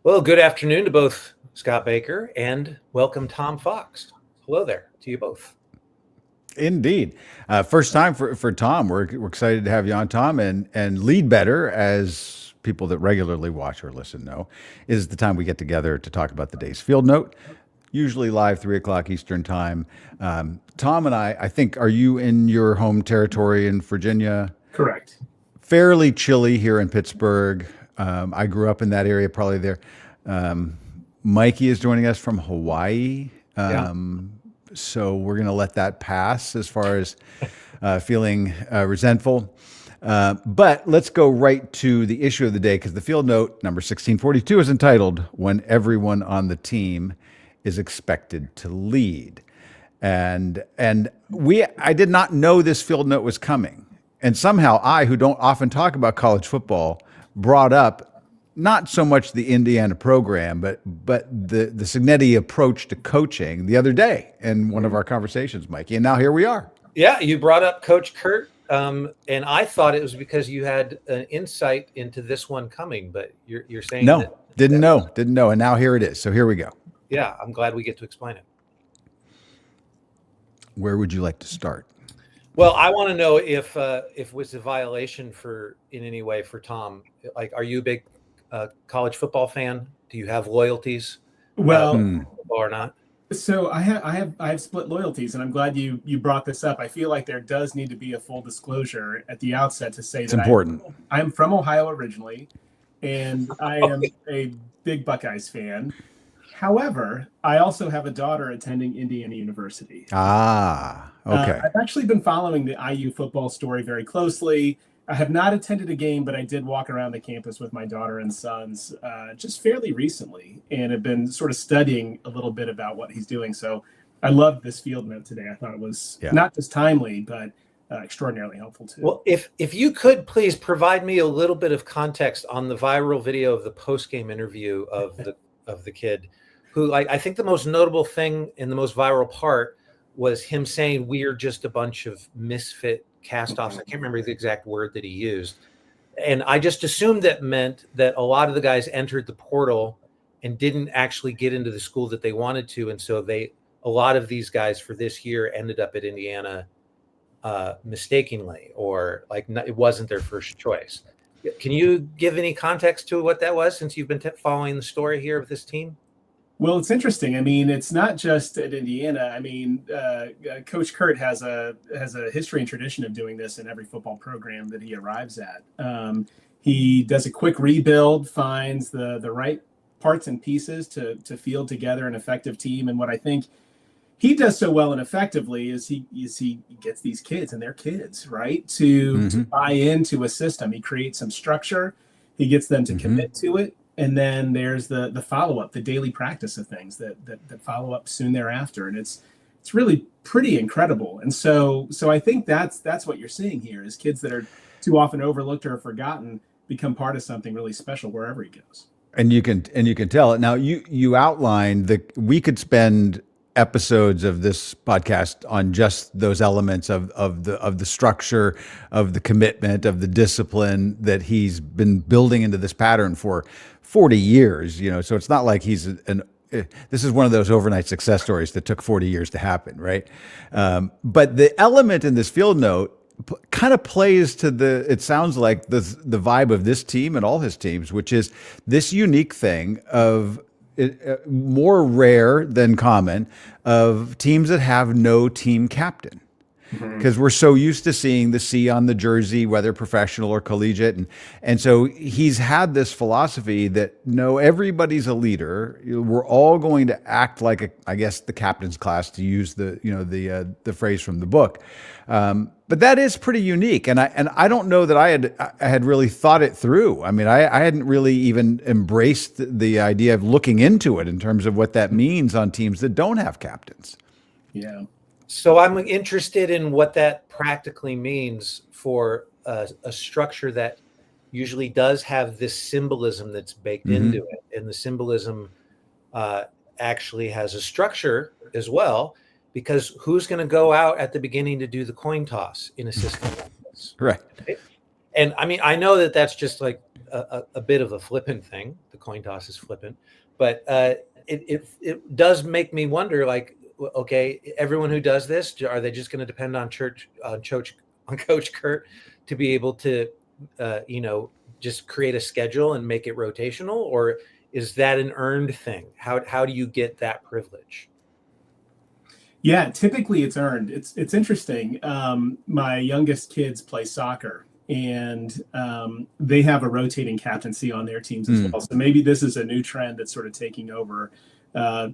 Well, good afternoon to both Scott Baker and welcome Tom Fox. Hello there to you both. Indeed. First time for Tom. We're excited to have you on, Tom. And Lead Better, as people that regularly watch or listen know, is the time we get together to talk about the day's field note, usually live 3 o'clock Eastern time. Tom and I think, are you in your home territory in Virginia? Correct. Fairly chilly here in Pittsburgh. I grew up in that area, probably there. Mikey is joining us from Hawaii. So we're going to let that pass as far as feeling resentful. But let's go right to the issue of the day, because the field note number 1642 is entitled "When Everyone on the Team is Expected to Lead." And I did not know this field note was coming. And somehow I, who don't often talk about college football, brought up not so much the Indiana program, but the Cignetti approach to coaching the other day in one of our conversations, Mikey. And now here we are. Yeah, you brought up Coach Kurt, and I thought it was because you had an insight into this one coming, but you're saying no, didn't know, and now here it is. So here we go. Yeah, I'm glad we get to explain it. Where would you like to start? Well, I want to know if it was a violation in any way for Tom. Like, are you a big college football fan? Do you have loyalties? Well, or not? So I have split loyalties, and I'm glad you brought this up. I feel like there does need to be a full disclosure at the outset to say it's that important. I'm from Ohio originally, and I am a big Buckeyes fan. However, I also have a daughter attending Indiana University. Okay. I've actually been following the IU football story very closely. I have not attended a game, but I did walk around the campus with my daughter and sons just fairly recently, and have been sort of studying a little bit about what he's doing. So I loved this field note today. I thought it was not just timely, but extraordinarily helpful too. Well, if you could please provide me a little bit of context on the viral video of the post-game interview of the kid, who I think the most notable thing and the most viral part was him saying we're just a bunch of misfit cast-offs. I can't remember the exact word that he used. And I just assumed that meant that a lot of the guys entered the portal and didn't actually get into the school that they wanted to. And so a lot of these guys for this year ended up at Indiana mistakenly, or it wasn't their first choice. Can you give any context to what that was, since you've been following the story here of this team? Well, it's interesting. I mean, it's not just at Indiana. I mean, Coach Kurt has a history and tradition of doing this in every football program that he arrives at. He does a quick rebuild, finds the right parts and pieces to field together an effective team. And what I think he does so well and effectively is he gets these kids, and they're kids, right, to buy into a system. He creates some structure. He gets them to commit to it. And then there's the follow-up, the daily practice of things that follow up soon thereafter. And it's really pretty incredible. And so I think that's what you're seeing here, is kids that are too often overlooked or forgotten become part of something really special wherever he goes. And you can tell it. Now you outlined that we could spend episodes of this podcast on just those elements of the structure, of the commitment, of the discipline that he's been building into this pattern for 40 years, so it's not like this is one of those overnight success stories that took 40 years to happen, right? But the element in this field note kind of plays to it sounds like the vibe of this team and all his teams, which is this unique thing of more rare than common, of teams that have no team captain. Because we're so used to seeing the C on the jersey, whether professional or collegiate. And so he's had this philosophy that, no, everybody's a leader. We're all going to act like, I guess, the captain's class, to use the phrase from the book. But that is pretty unique. And I don't know that I had really thought it through. I mean, I hadn't really even embraced the idea of looking into it in terms of what that means on teams that don't have captains. Yeah. So I'm interested in what that practically means for a structure that usually does have this symbolism that's baked into it. And the symbolism actually has a structure as well, because who's going to go out at the beginning to do the coin toss in a system like this? Right. And I mean, I know that that's just like a bit of a flippant thing. The coin toss is flippant, but it does make me wonder. Like, okay, everyone who does this, are they just going to depend on Coach Kurt to be able to, just create a schedule and make it rotational, or is that an earned thing? How do you get that privilege? Yeah, typically it's earned. It's interesting. My youngest kids play soccer, and they have a rotating captaincy on their teams as well. So maybe this is a new trend that's sort of taking over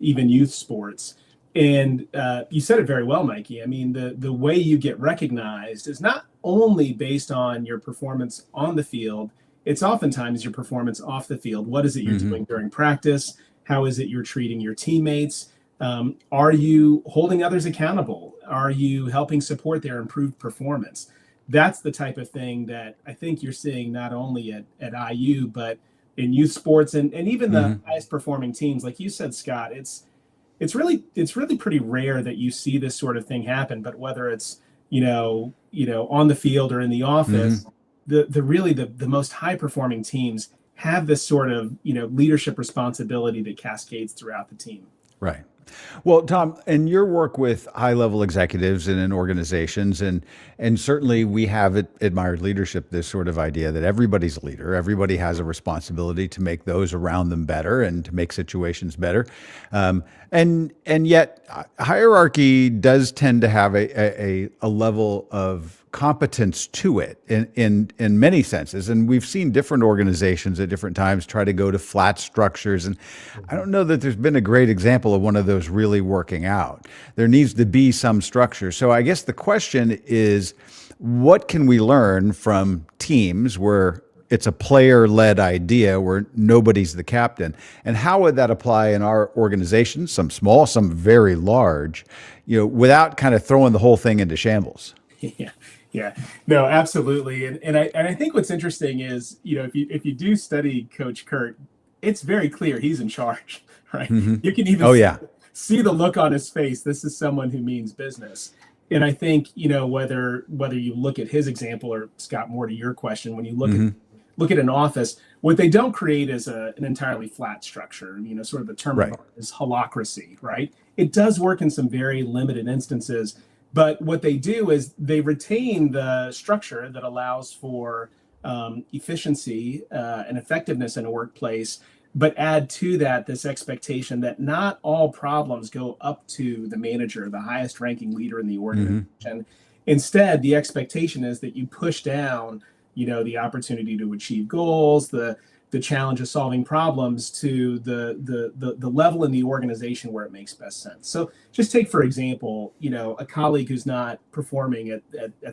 even youth sports. And you said it very well, Mikey. I mean, the way you get recognized is not only based on your performance on the field, it's oftentimes your performance off the field. What is it you're doing during practice? How is it you're treating your teammates? Are you holding others accountable? Are you helping support their improved performance? That's the type of thing that I think you're seeing not only at IU, but in youth sports and even the highest performing teams. Like you said, Scott, it's really pretty rare that you see this sort of thing happen. But whether it's on the field or in the office, the most high performing teams have this sort of leadership responsibility that cascades throughout the team. Right. Well, Tom, in your work with high-level executives and in organizations, and certainly we have admired leadership, this sort of idea that everybody's a leader, everybody has a responsibility to make those around them better and to make situations better. And yet hierarchy does tend to have a level of competence to it in many senses. And we've seen different organizations at different times try to go to flat structures. And I don't know that there's been a great example of one of those really working out. There needs to be some structure. So I guess the question is, what can we learn from teams where it's a player-led idea where nobody's the captain? And how would that apply in our organizations, some small, some very large, without kind of throwing the whole thing into shambles? Yeah, no, absolutely. And I think what's interesting is, if you do study Coach Kurt, it's very clear he's in charge, right? You can even see the look on his face. This is someone who means business. And I think, whether you look at his example, or Scott, more to your question, when you look at an office, what they don't create is an entirely flat structure. Sort of the term is holacracy, right? It does work in some very limited instances. But what they do is they retain the structure that allows for efficiency and effectiveness in a workplace, but add to that this expectation that not all problems go up to the manager, the highest ranking leader in the organization. Instead, the expectation is that you push down, the opportunity to achieve goals, the challenge of solving problems to the level in the organization where it makes best sense. So just take, for example, a colleague who's not performing at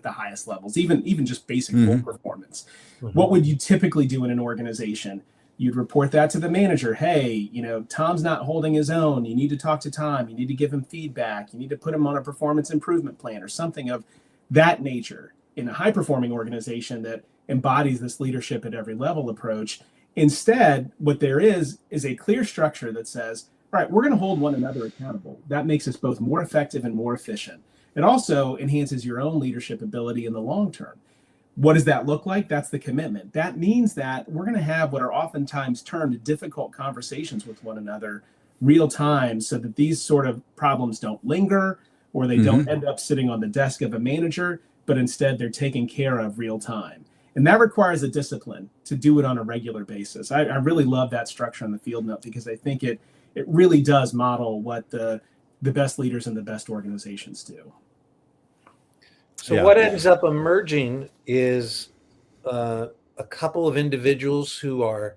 the highest levels, even just basic full performance. What would you typically do in an organization? You'd report that to the manager. Hey, Tom's not holding his own. You need to talk to Tom. You need to give him feedback. You need to put him on a performance improvement plan or something of that nature. In a high performing organization that embodies this leadership at every level approach, instead, what there is a clear structure that says, all right, we're going to hold one another accountable. That makes us both more effective and more efficient. It also enhances your own leadership ability in the long term. What does that look like? That's the commitment. That means that we're going to have what are oftentimes termed difficult conversations with one another real time, so that these sort of problems don't linger or they don't end up sitting on the desk of a manager, but instead they're taken care of real time. And that requires a discipline to do it on a regular basis. I really love that structure on the field note, because I think it really does model what the best leaders and the best organizations do. So what ends up emerging is a couple of individuals who are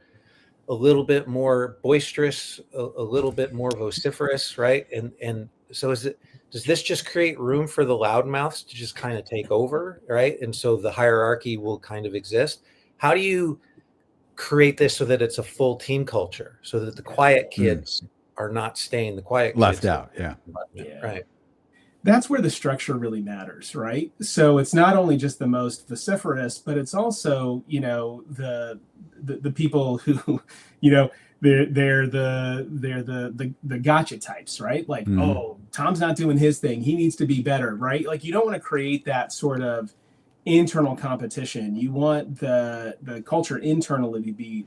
a little bit more boisterous, a little bit more vociferous, right? And so does this just create room for the loudmouths to just kind of take over, right? And so the hierarchy will kind of exist. How do you create this so that it's a full team culture, so that the quiet kids are not staying the quiet left kids out? Yeah. Right. That's where the structure really matters, right? So it's not only just the most vociferous, but it's also, the people who, they're the gotcha types, right? Like, oh, Tom's not doing his thing, he needs to be better, right? Like, you don't want to create that sort of internal competition. You want the culture internally to be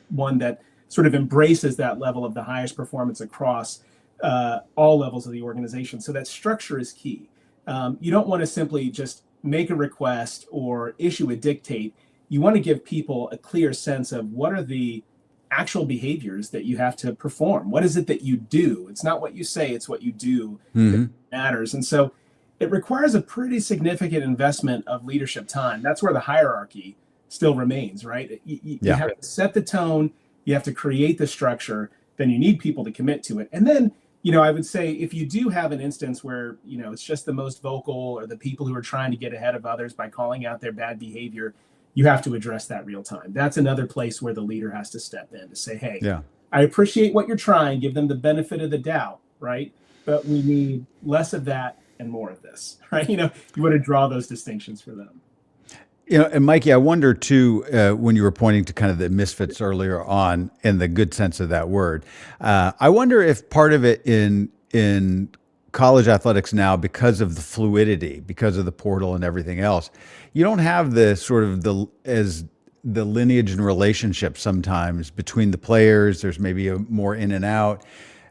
one that sort of embraces that level of the highest performance across all levels of the organization. So that structure is key. You don't want to simply just make a request or issue a dictate. You want to give people a clear sense of what are the actual behaviors that you have to perform. What is it that you do? It's not what you say, it's what you do that matters. And so it requires a pretty significant investment of leadership time. That's where the hierarchy still remains, right? You have to set the tone, you have to create the structure, then you need people to commit to it. And then, I would say if you do have an instance where, it's just the most vocal or the people who are trying to get ahead of others by calling out their bad behavior, you have to address that real time. That's another place where the leader has to step in to say, hey, I appreciate what you're trying, give them the benefit of the doubt, right? But we need less of that and more of this, right? You want to draw those distinctions for them. And Mikey, I wonder too, when you were pointing to kind of the misfits earlier on, in the good sense of that word, I wonder if part of it in college athletics now, because of the fluidity, because of the portal and everything else, you don't have the sort of the lineage and relationship sometimes between the players. There's maybe a more in and out.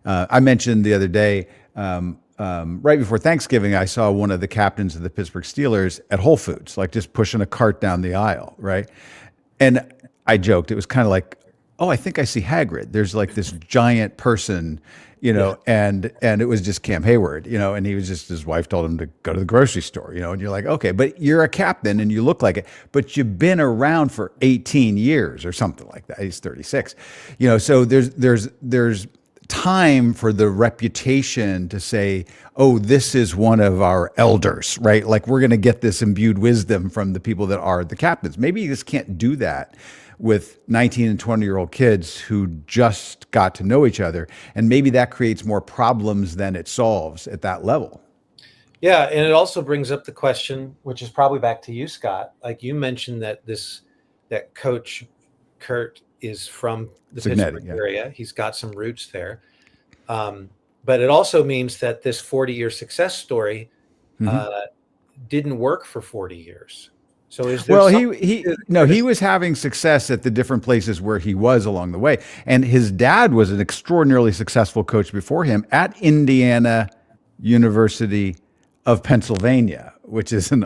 I mentioned the other day, right before Thanksgiving, I saw one of the captains of the Pittsburgh Steelers at Whole Foods, like just pushing a cart down the aisle, right? And I joked, it was kind of like, oh, I think I see Hagrid. There's like this giant person, and it was just Cam Hayward, and he was just, his wife told him to go to the grocery store, and you're like, okay, but you're a captain and you look like it, but you've been around for 18 years or something like that. He's 36, so there's time for the reputation to say, oh, this is one of our elders, right? Like we're going to get this imbued wisdom from the people that are the captains. Maybe you just can't do that with 19 and 20-year-old kids who just got to know each other. And maybe that creates more problems than it solves at that level. Yeah. And it also brings up the question, which is probably back to you, Scott. Like you mentioned that that Coach Kurt is from the Pittsburgh area. He's got some roots there. But it also means that this 40-year success story didn't work for 40 years. So is there he was having success at the different places where he was along the way. And his dad was an extraordinarily successful coach before him at Indiana University of Pennsylvania, which is and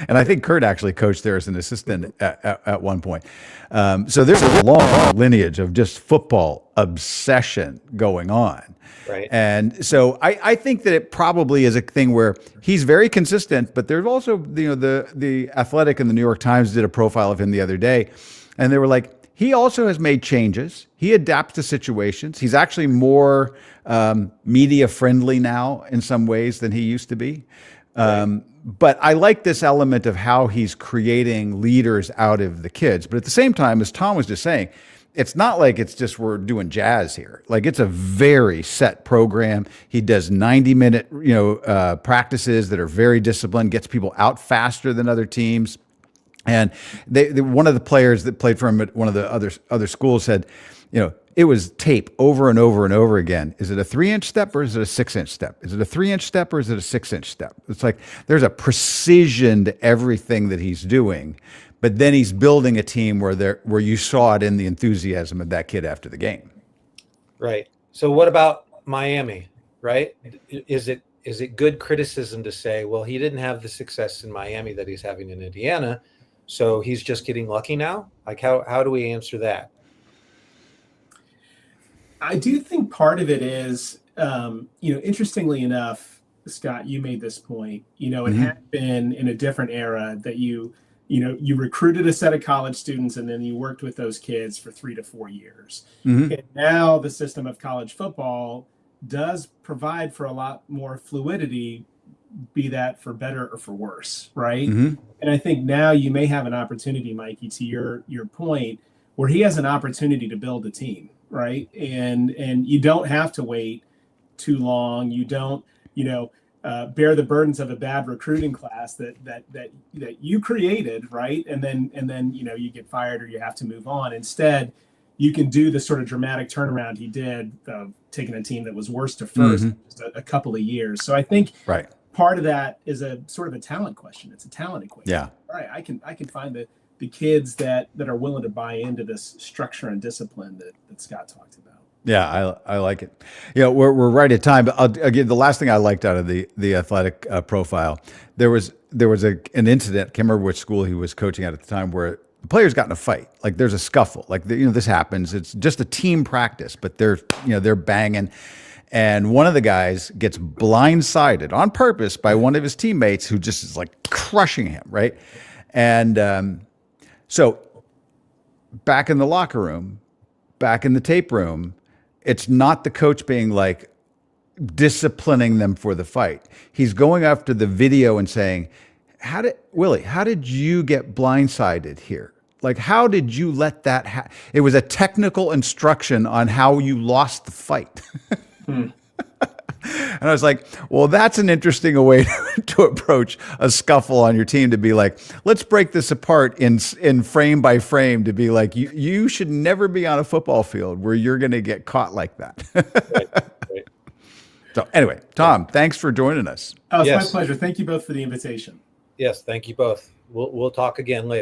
I think Kurt actually coached there as an assistant at one point. So there's a long lineage of just football obsession going on. Right. And so I think that it probably is a thing where he's very consistent, but there's also, the Athletic and the New York Times did a profile of him the other day, and they were like, he also has made changes. He adapts to situations. He's actually more media friendly now in some ways than he used to be. But I like this element of how he's creating leaders out of the kids. But at the same time, as Tom was just saying, it's not like it's just we're doing jazz here. Like it's a very set program. He does 90-minute, practices that are very disciplined, gets people out faster than other teams. And one of the players that played for him at one of the other schools said, it was tape over and over and over again. Is it a 3-inch step or is it a 6-inch step? Is it a 3-inch step or is it a 6-inch step? It's like there's a precision to everything that he's doing. But then he's building a team where you saw it in the enthusiasm of that kid after the game. Right. So what about Miami, right? Is it good criticism to say, well, he didn't have the success in Miami that he's having in Indiana, so he's just getting lucky now? Like how do we answer that? I do think part of it is, interestingly enough, Scott, you made this point, it had been in a different era that you recruited a set of college students and then you worked with those kids for 3 to 4 years. And now the system of college football does provide for a lot more fluidity, be that for better or for worse, right? And I think now you may have an opportunity, Mikey, to your point, where he has an opportunity to build a team, right? And you don't have to wait too long. You don't, bear the burdens of a bad recruiting class that you created, right? And then you get fired or you have to move on. Instead, you can do the sort of dramatic turnaround he did, taking a team that was worst to first just a couple of years. So I think part of that is a sort of a talent question. It's a talent equation. Yeah. All right, I can find the kids that are willing to buy into this structure and discipline that Scott talked about. Yeah, I like it. Yeah, we're right at time. But again, the last thing I liked out of the athletic profile, there was an incident. I can't remember which school he was coaching at the time, where the players got in a fight. Like there's a scuffle. Like this happens. It's just a team practice, but they're banging, and one of the guys gets blindsided on purpose by one of his teammates who just is like crushing him, right? And so back in the locker room, back in the tape room, it's not the coach being like disciplining them for the fight. He's going after the video and saying, Willie, how did you get blindsided here? Like, how did you let that happen? It was a technical instruction on how you lost the fight. And I was like, well, that's an interesting way to approach a scuffle on your team, to be like, let's break this apart in frame by frame, to be like, you should never be on a football field where you're going to get caught like that. Right. So anyway, Tom, thanks for joining us. Oh, it's Yes. my pleasure. Thank you both for the invitation. Yes, thank you both. We'll talk again later.